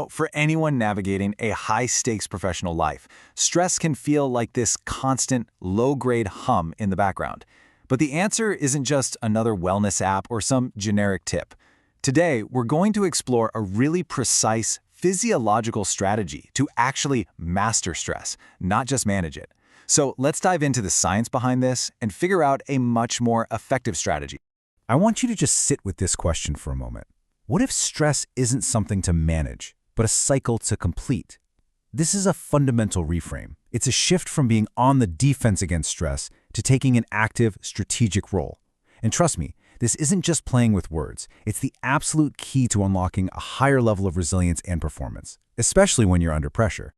For anyone navigating a high-stakes professional life, stress can feel like this constant, low-grade hum in the background. But the answer isn't just another wellness app or some generic tip. Today, we're going to explore a really precise physiological strategy to actually master stress, not just manage it. So let's dive into the science behind this and figure out a much more effective strategy. I want you to just sit with this question for a moment. What if stress isn't something to manage, but a cycle to complete? This is a fundamental reframe. It's a shift from being on the defense against stress to taking an active, strategic role. And trust me, this isn't just playing with words. It's the absolute key to unlocking a higher level of resilience and performance, especially when you're under pressure.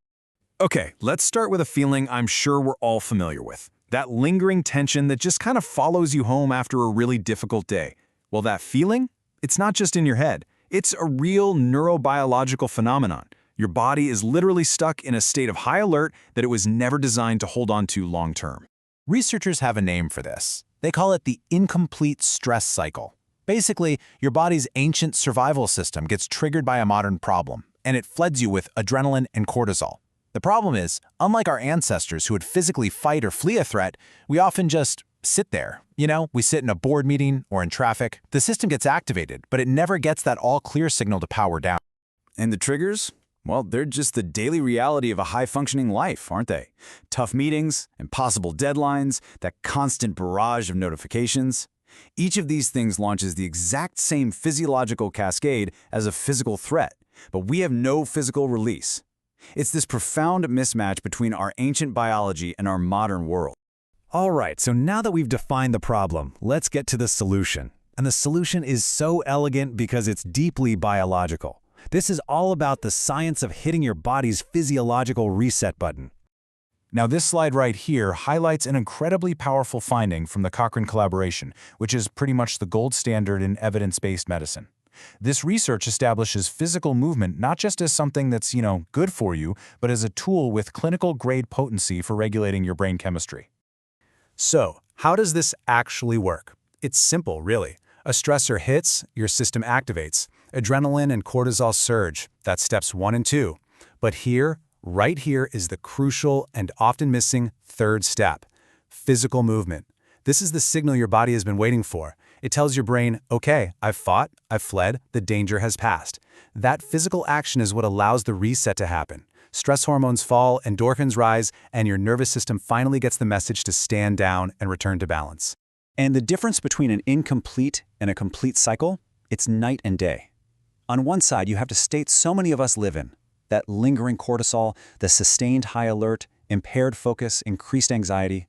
Okay, let's start with a feeling I'm sure we're all familiar with. That lingering tension that just kind of follows you home after a really difficult day. Well, that feeling? It's not just in your head. It's a real neurobiological phenomenon. Your body is literally stuck in a state of high alert that it was never designed to hold on to long term. Researchers have a name for this. They call it the incomplete stress cycle. Basically, your body's ancient survival system gets triggered by a modern problem, and it floods you with adrenaline and cortisol. The problem is, unlike our ancestors who would physically fight or flee a threat, we often just sit there. We sit in a board meeting or in traffic. The system gets activated, but it never gets that all-clear signal to power down. And the triggers? Well, they're just the daily reality of a high-functioning life, aren't they? Tough meetings, impossible deadlines, that constant barrage of notifications. Each of these things launches the exact same physiological cascade as a physical threat, but we have no physical release. It's this profound mismatch between our ancient biology and our modern world. All right, so now that we've defined the problem, let's get to the solution. And the solution is so elegant because it's deeply biological. This is all about the science of hitting your body's physiological reset button. Now, this slide right here highlights an incredibly powerful finding from the Cochrane collaboration, which is pretty much the gold standard in evidence-based medicine. This research establishes physical movement not just as something that's, good for you, but as a tool with clinical-grade potency for regulating your brain chemistry. So, how does this actually work? It's simple, really. A stressor hits, your system activates. Adrenaline and cortisol surge. That's steps 1 and 2. But right here is the crucial and often missing third step: physical movement. This is the signal your body has been waiting for. It tells your brain, okay, I've fought, I've fled, the danger has passed. That physical action is what allows the reset to happen. Stress hormones fall, endorphins rise, and your nervous system finally gets the message to stand down and return to balance. And the difference between an incomplete and a complete cycle, it's night and day. On one side, you have the state so many of us live in, that lingering cortisol, the sustained high alert, impaired focus, increased anxiety.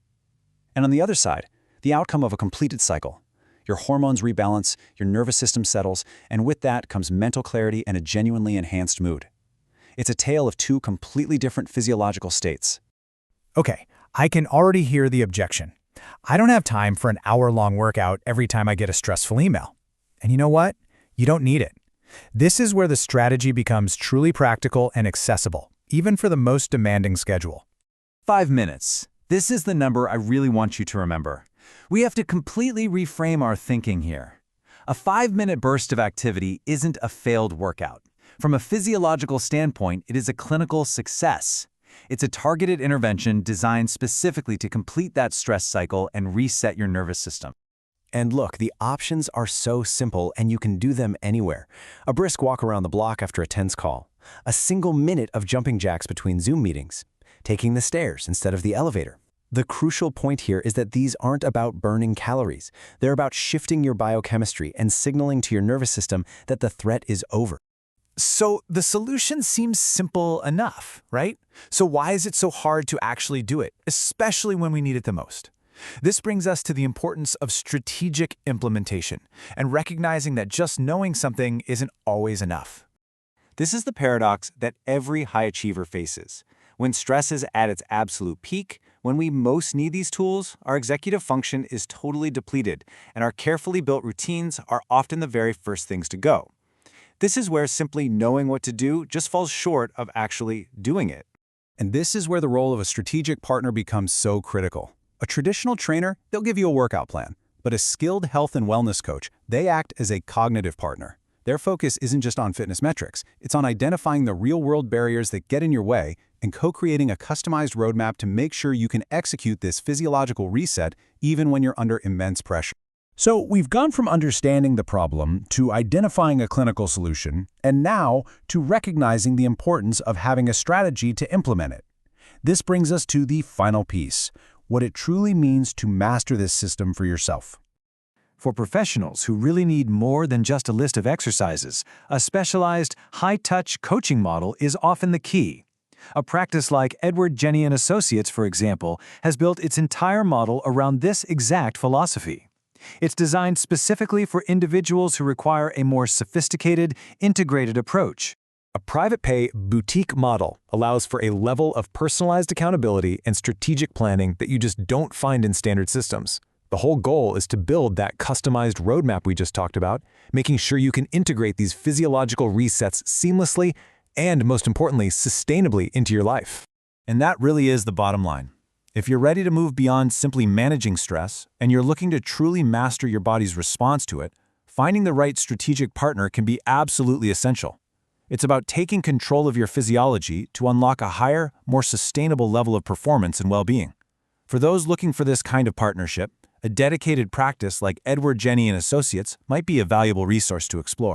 And on the other side, the outcome of a completed cycle. Your hormones rebalance, your nervous system settles, and with that comes mental clarity and a genuinely enhanced mood. It's a tale of two completely different physiological states. Okay, I can already hear the objection. I don't have time for an hour-long workout every time I get a stressful email. And you know what? You don't need it. This is where the strategy becomes truly practical and accessible, even for the most demanding schedule. 5 minutes. This is the number I really want you to remember. We have to completely reframe our thinking here. A 5-minute burst of activity isn't a failed workout. From a physiological standpoint, it is a clinical success. It's a targeted intervention designed specifically to complete that stress cycle and reset your nervous system. And look, the options are so simple and you can do them anywhere. A brisk walk around the block after a tense call. A single minute of jumping jacks between Zoom meetings. Taking the stairs instead of the elevator. The crucial point here is that these aren't about burning calories. They're about shifting your biochemistry and signaling to your nervous system that the threat is over. So the solution seems simple enough, right? So why is it so hard to actually do it, especially when we need it the most? This brings us to the importance of strategic implementation and recognizing that just knowing something isn't always enough. This is the paradox that every high achiever faces. When stress is at its absolute peak, when we most need these tools, our executive function is totally depleted, and our carefully built routines are often the very first things to go. This is where simply knowing what to do just falls short of actually doing it. And this is where the role of a strategic partner becomes so critical. A traditional trainer, they'll give you a workout plan, but a skilled health and wellness coach, they act as a cognitive partner. Their focus isn't just on fitness metrics, it's on identifying the real-world barriers that get in your way and co-creating a customized roadmap to make sure you can execute this physiological reset even when you're under immense pressure. So we've gone from understanding the problem to identifying a clinical solution, and now to recognizing the importance of having a strategy to implement it. This brings us to the final piece, what it truly means to master this system for yourself. For professionals who really need more than just a list of exercises, a specialized, high-touch coaching model is often the key. A practice like Edward Jenny & Associates, for example, has built its entire model around this exact philosophy. It's designed specifically for individuals who require a more sophisticated, integrated approach. A private pay boutique model allows for a level of personalized accountability and strategic planning that you just don't find in standard systems. The whole goal is to build that customized roadmap we just talked about, making sure you can integrate these physiological resets seamlessly and, most importantly, sustainably into your life. And that really is the bottom line. If you're ready to move beyond simply managing stress and you're looking to truly master your body's response to it, finding the right strategic partner can be absolutely essential. It's about taking control of your physiology to unlock a higher, more sustainable level of performance and well-being. For those looking for this kind of partnership, a dedicated practice like Edward Jenny & Associates might be a valuable resource to explore.